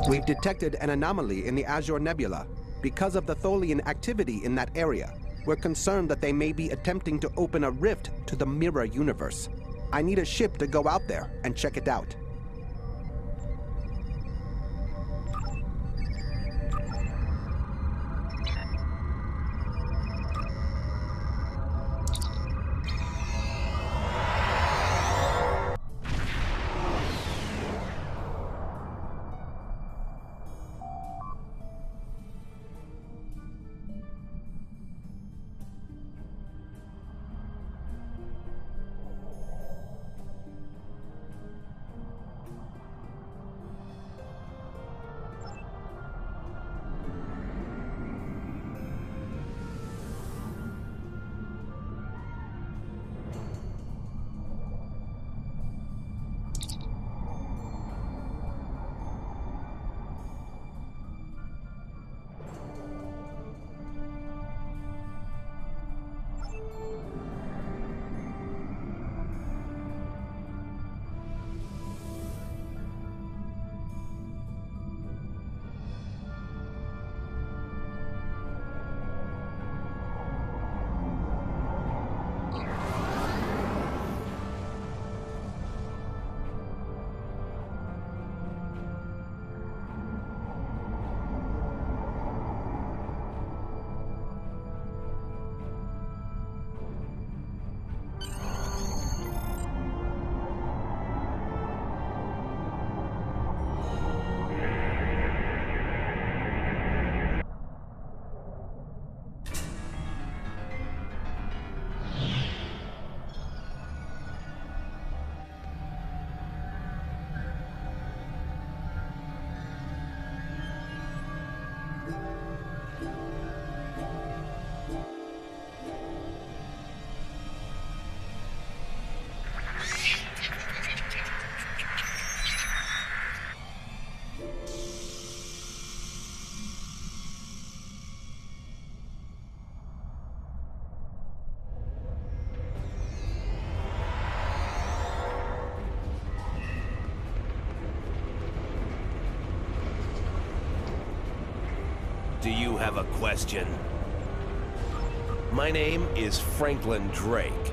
We've detected an anomaly in the Azure Nebula. Because of the Tholian activity in that area, we're concerned that they may be attempting to open a rift to the mirror universe. I need a ship to go out there and check it out. Do you have a question? My name is Franklin Drake.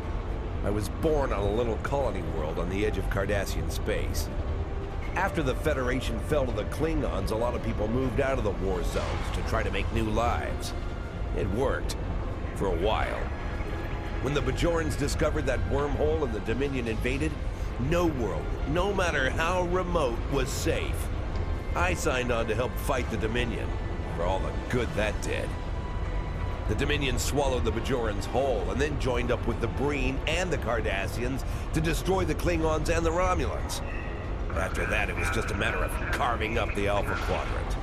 I was born on a little colony world on the edge of Cardassian space. After the Federation fell to the Klingons, a lot of people moved out of the war zones to try to make new lives. It worked. For a while. When the Bajorans discovered that wormhole and the Dominion invaded, no world, no matter how remote, was safe. I signed on to help fight the Dominion, for all the good that did. The Dominion swallowed the Bajorans whole, and then joined up with the Breen and the Cardassians to destroy the Klingons and the Romulans. After that, it was just a matter of carving up the Alpha Quadrant.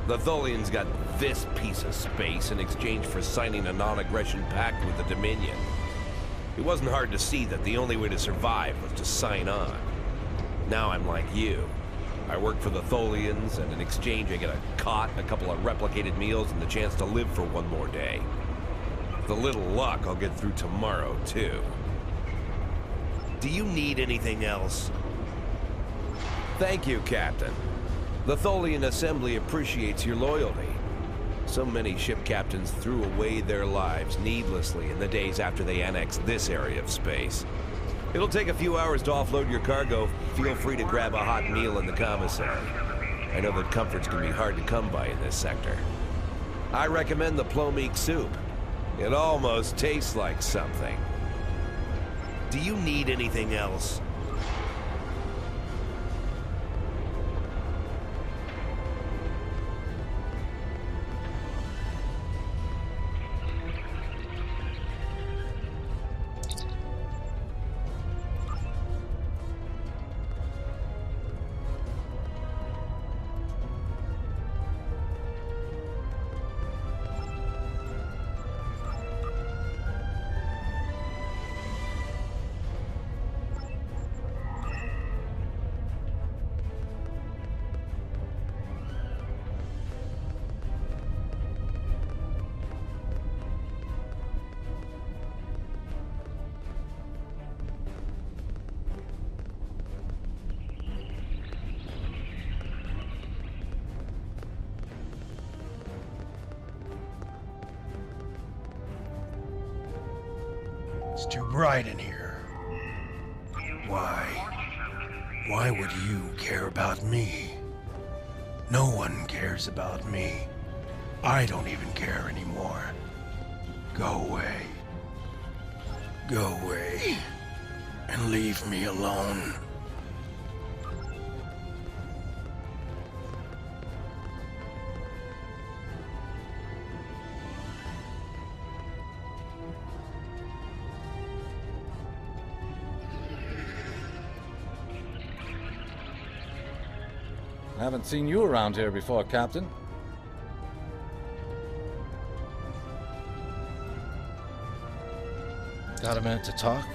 The Tholians got this piece of space in exchange for signing a non-aggression pact with the Dominion. It wasn't hard to see that the only way to survive was to sign on. Now I'm like you. I work for the Tholians, and in exchange I get a cot, a couple of replicated meals, and the chance to live for one more day. With a little luck, I'll get through tomorrow, too. Do you need anything else? Thank you, Captain. The Tholian Assembly appreciates your loyalty. So many ship captains threw away their lives needlessly in the days after they annexed this area of space. It'll take a few hours to offload your cargo. Feel free to grab a hot meal in the commissary. I know that comforts can be hard to come by in this sector. I recommend the plomeek soup. It almost tastes like something. Do you need anything else? It's too bright in here. Why? Why would you care about me? No one cares about me. I don't even care anymore. Go away. Go away. And leave me alone. I haven't seen you around here before, Captain. Got a minute to talk?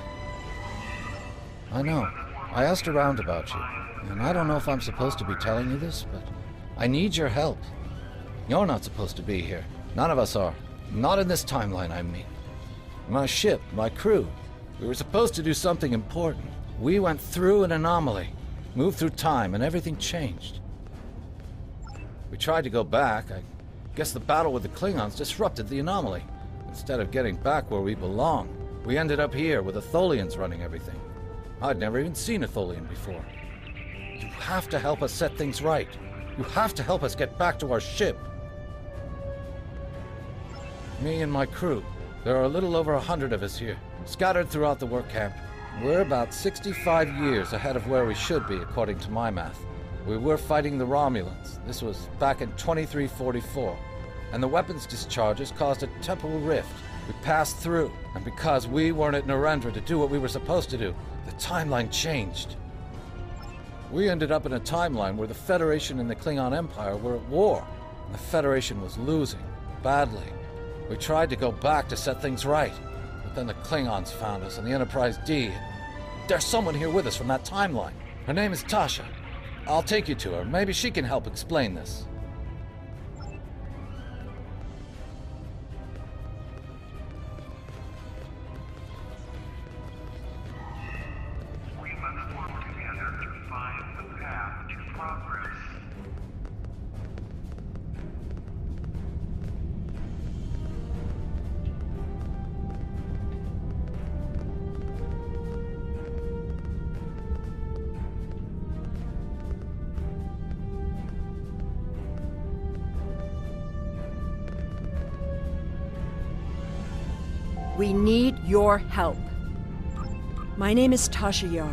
I know. I asked around about you, and I don't know if I'm supposed to be telling you this, but I need your help. You're not supposed to be here. None of us are. Not in this timeline, I mean. My ship, my crew, we were supposed to do something important. We went through an anomaly, moved through time, and everything changed. We tried to go back. I guess the battle with the Klingons disrupted the anomaly. Instead of getting back where we belong, we ended up here with the Tholians running everything. I'd never even seen a Tholian before. You have to help us set things right. You have to help us get back to our ship. Me and my crew. There are a little over 100 of us here, scattered throughout the work camp. We're about 65 years ahead of where we should be, according to my math. We were fighting the Romulans. This was back in 2344. And the weapons discharges caused a temporal rift. We passed through, and because we weren't at Narendra to do what we were supposed to do, the timeline changed. We ended up in a timeline where the Federation and the Klingon Empire were at war, and the Federation was losing, badly. We tried to go back to set things right, but then the Klingons found us and the Enterprise D. There's someone here with us from that timeline. Her name is Tasha. I'll take you to her. Maybe she can help explain this. We must work together to find the path to progress. We need your help. My name is Tasha Yar.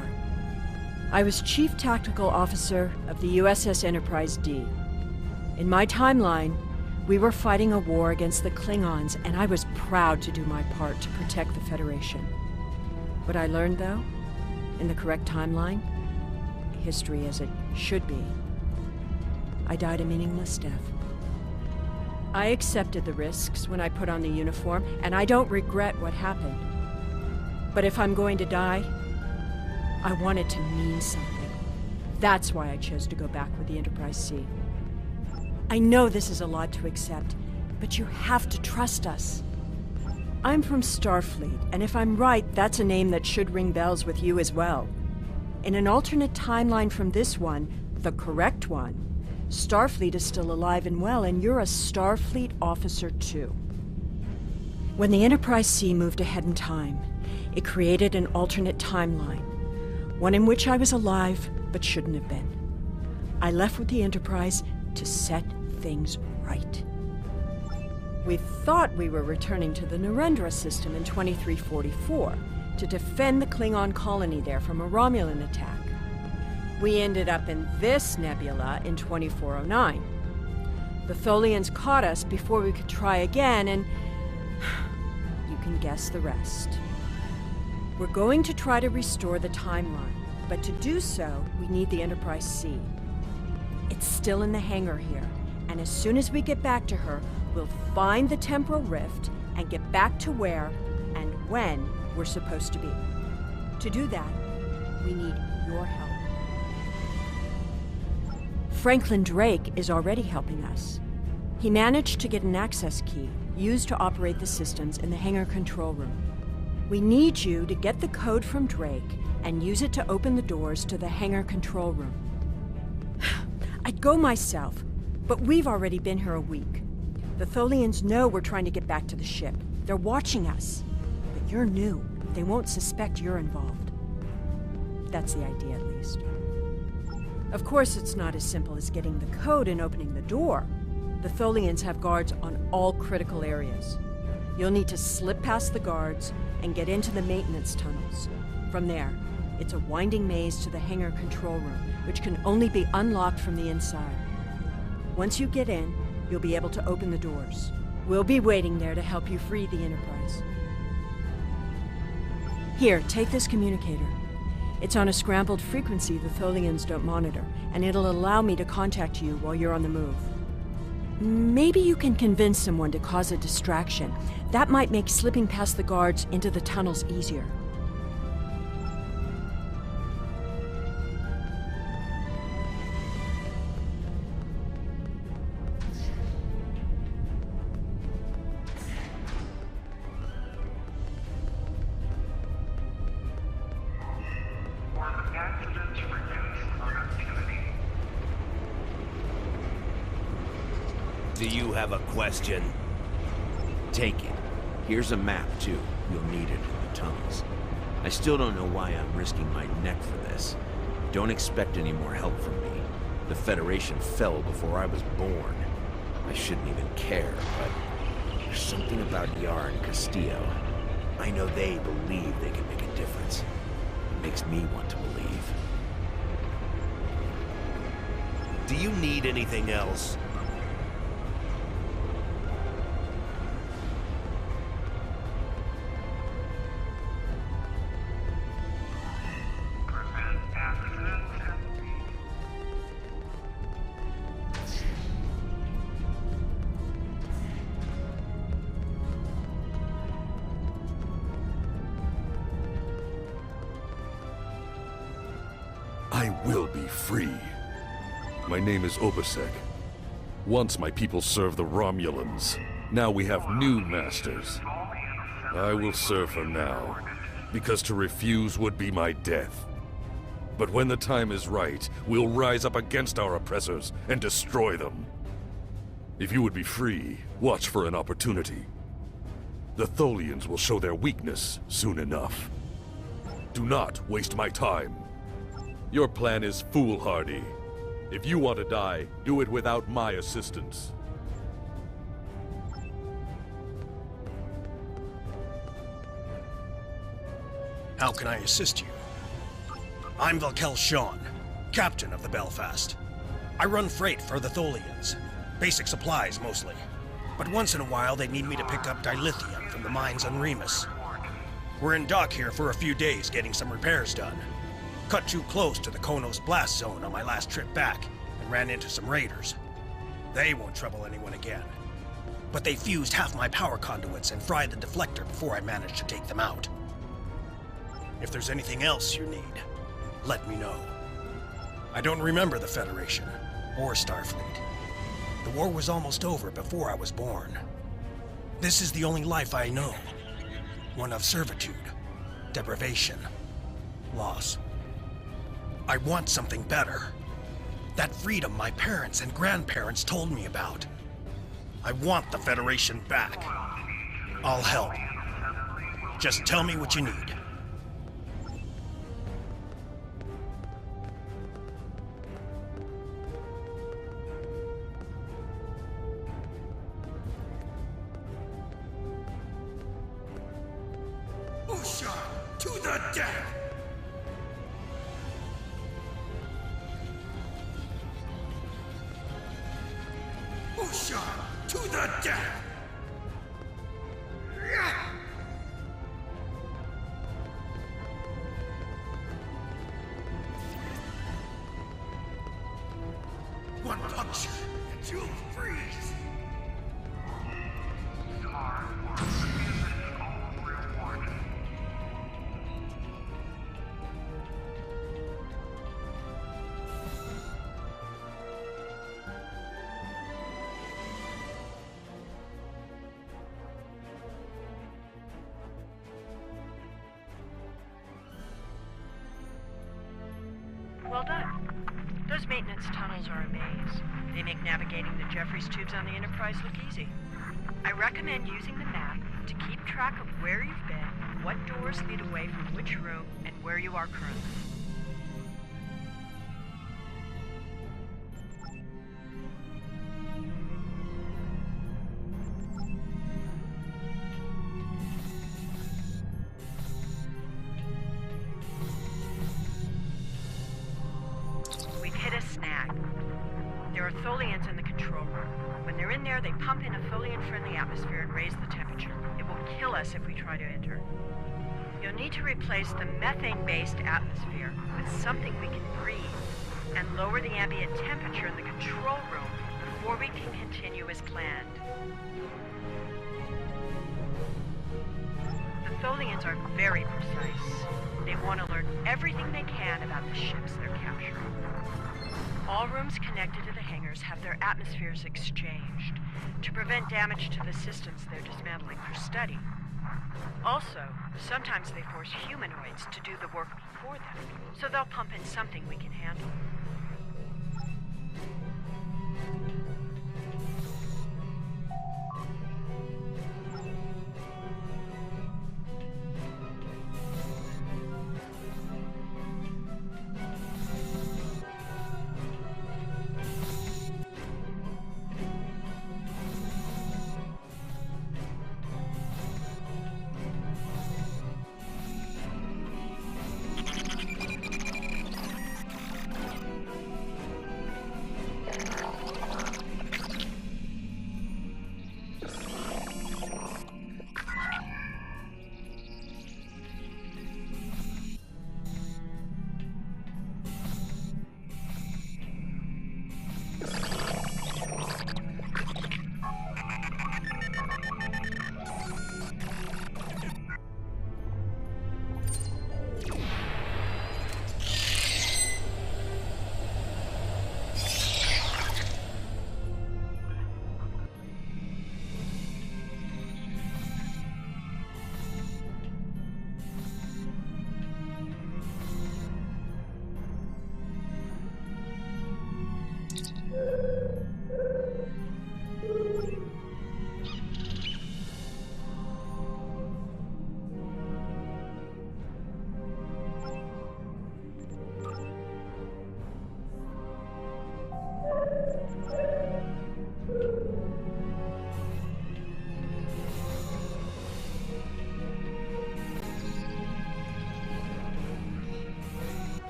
I was Chief Tactical Officer of the U.S.S. Enterprise D. In my timeline, we were fighting a war against the Klingons, and I was proud to do my part to protect the Federation. What I learned, though, in the correct timeline, history as it should be, I died a meaningless death. I accepted the risks when I put on the uniform, and I don't regret what happened. But if I'm going to die, I want it to mean something. That's why I chose to go back with the Enterprise C. I know this is a lot to accept, but you have to trust us. I'm from Starfleet, and if I'm right, that's a name that should ring bells with you as well. In an alternate timeline from this one, the correct one, Starfleet is still alive and well, and you're a Starfleet officer too. When the Enterprise C moved ahead in time, it created an alternate timeline, one in which I was alive but shouldn't have been. I left with the Enterprise to set things right. We thought we were returning to the Narendra system in 2344 to defend the Klingon colony there from a Romulan attack. We ended up in this nebula in 2409. The Tholians caught us before we could try again, and you can guess the rest. We're going to try to restore the timeline, but to do so, we need the Enterprise C. It's still in the hangar here, and as soon as we get back to her, we'll find the temporal rift and get back to where and when we're supposed to be. To do that, we need your help. Franklin Drake is already helping us. He managed to get an access key used to operate the systems in the hangar control room. We need you to get the code from Drake and use it to open the doors to the hangar control room. I'd go myself, but we've already been here a week. The Tholians know we're trying to get back to the ship. They're watching us. But you're new. They won't suspect you're involved. That's the idea, at least. Of course, it's not as simple as getting the code and opening the door. The Tholians have guards on all critical areas. You'll need to slip past the guards and get into the maintenance tunnels. From there, it's a winding maze to the hangar control room, which can only be unlocked from the inside. Once you get in, you'll be able to open the doors. We'll be waiting there to help you free the Enterprise. Here, take this communicator. It's on a scrambled frequency the Tholians don't monitor, and it'll allow me to contact you while you're on the move. Maybe you can convince someone to cause a distraction. That might make slipping past the guards into the tunnels easier. Accidents reduce productivity. Do you have a question? Take it. Here's a map, too. You'll need it in the tunnels. I still don't know why I'm risking my neck for this. Don't expect any more help from me. The Federation fell before I was born. I shouldn't even care, but there's something about Yar and Castillo. I know they believe they can make a difference. It makes me want to believe. Do you need anything else? Prevent accidents at sea. I will be free. My name is Obasek. Once my people served the Romulans. Now we have new masters. I will serve them now, because to refuse would be my death. But when the time is right, we'll rise up against our oppressors and destroy them. If you would be free, watch for an opportunity. The Tholians will show their weakness soon enough. Do not waste my time. Your plan is foolhardy. If you want to die, do it without my assistance. How can I assist you? I'm Valkel Shawn, captain of the Belfast. I run freight for the Tholians. Basic supplies, mostly. But once in a while, they need me to pick up dilithium from the mines on Remus. We're in dock here for a few days getting some repairs done. Cut too close to the Konos blast zone on my last trip back and ran into some raiders. They won't trouble anyone again. But they fused half my power conduits and fried the deflector before I managed to take them out. If there's anything else you need, let me know. I don't remember the Federation or Starfleet. The war was almost over before I was born. This is the only life I know. One of servitude, deprivation, loss. I want something better. That freedom my parents and grandparents told me about. I want the Federation back. I'll help. Just tell me what you need. Usha, to the death! Usha, to the death! One puncture, and you'll freeze! Star Wars is its own reward. Well done. Those maintenance tunnels are a maze. They make navigating the Jeffries tubes on the Enterprise look easy. I recommend using the map to keep track of where you've been, what doors lead away from which room, and where you are currently. We've hit a snag. There are Tholians in the control room. When they're in there, they pump in a Tholian-friendly atmosphere and raise the temperature. It will kill us if we try to enter. You'll need to replace the methane-based atmosphere with something we can breathe and lower the ambient temperature in the control room before we can continue as planned. The Tholians are very precise. They want to learn everything they can about the ships they're capturing. All rooms connected to the hangars have their atmospheres exchanged to prevent damage to the systems they're dismantling for study. Also, sometimes they force humanoids to do the work for them, so they'll pump in something we can handle.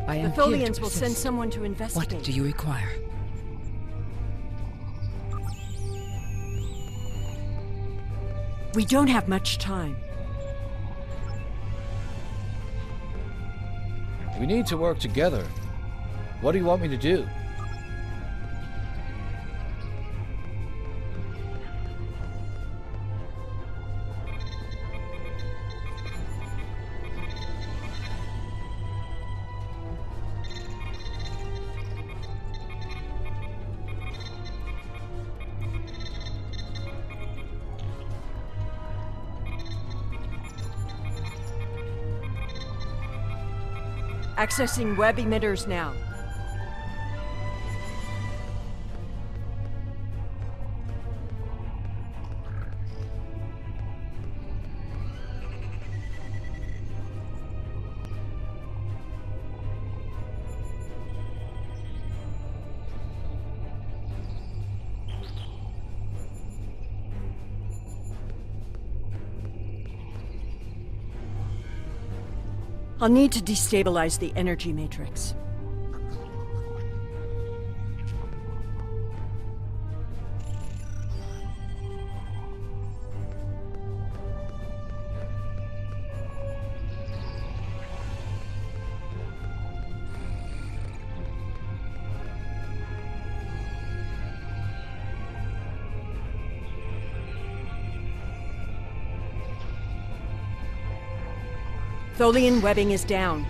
I am The here to Tholians will send assist. someone to investigate. What do you require? We don't have much time. We need to work together. What do you want me to do? Accessing web emitters now. I'll need to destabilize the energy matrix. Tholian webbing is down.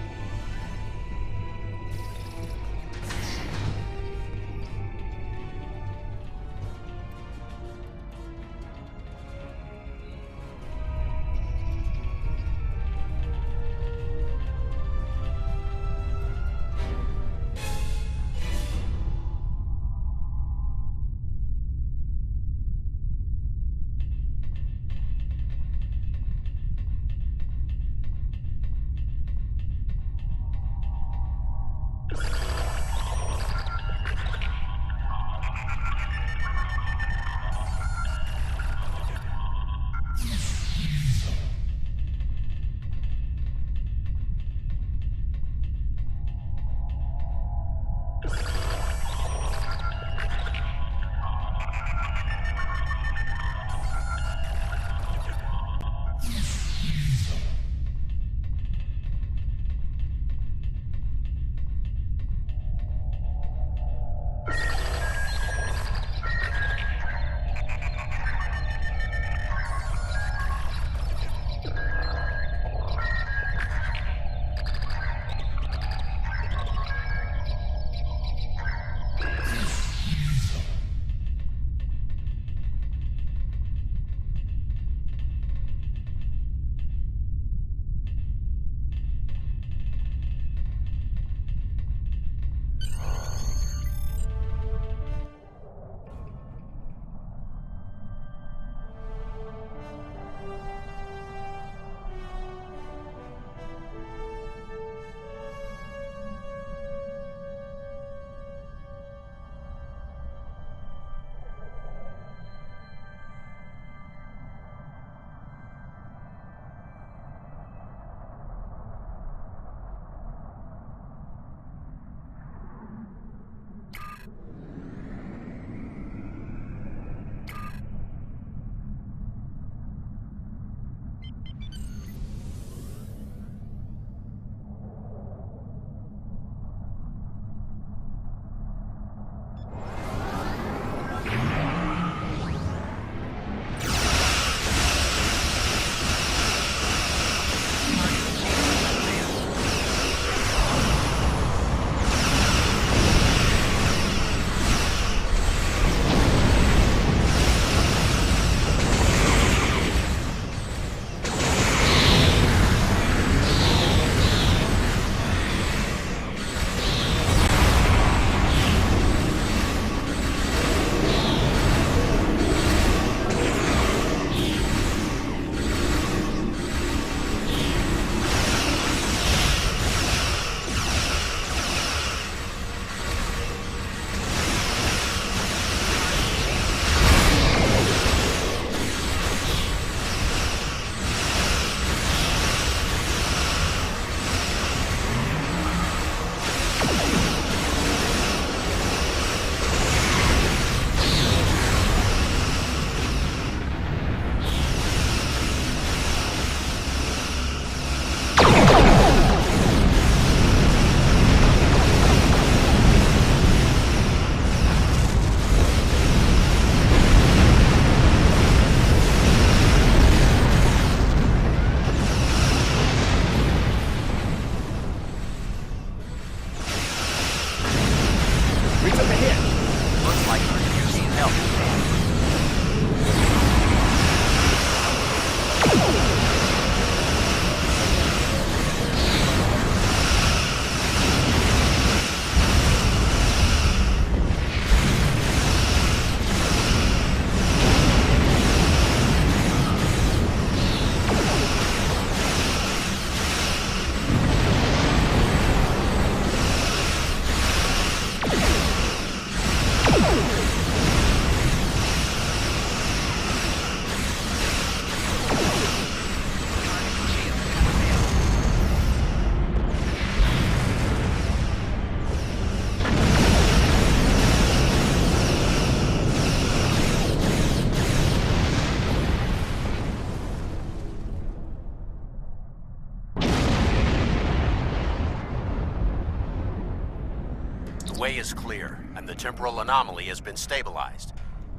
way is clear, and the temporal anomaly has been stabilized.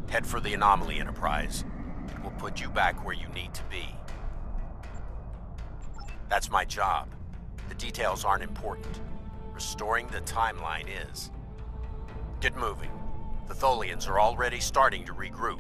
Head for the anomaly, Enterprise. It will put you back where you need to be. That's my job. The details aren't important. Restoring the timeline is. Get moving. The Tholians are already starting to regroup.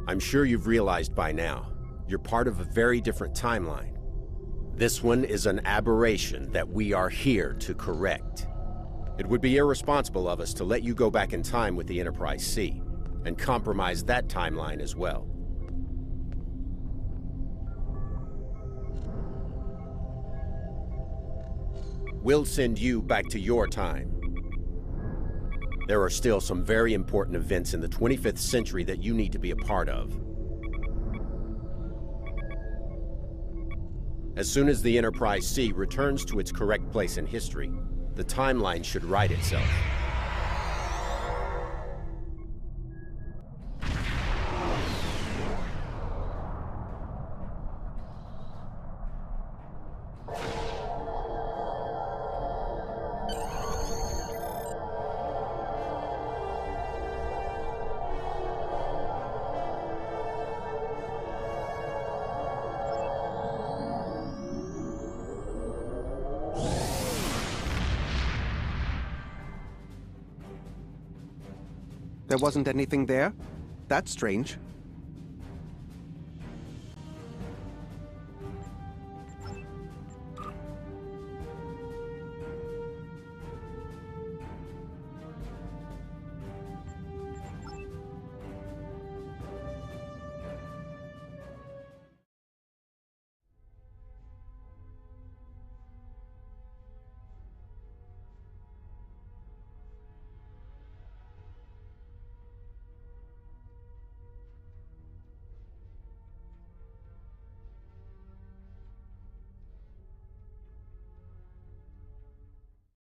I'm sure you've realized by now, you're part of a very different timeline. This one is an aberration that we are here to correct. It would be irresponsible of us to let you go back in time with the Enterprise C, and compromise that timeline as well. We'll send you back to your time. There are still some very important events in the 25th century that you need to be a part of. As soon as the Enterprise C returns to its correct place in history, the timeline should right itself. There wasn't anything there? That's strange.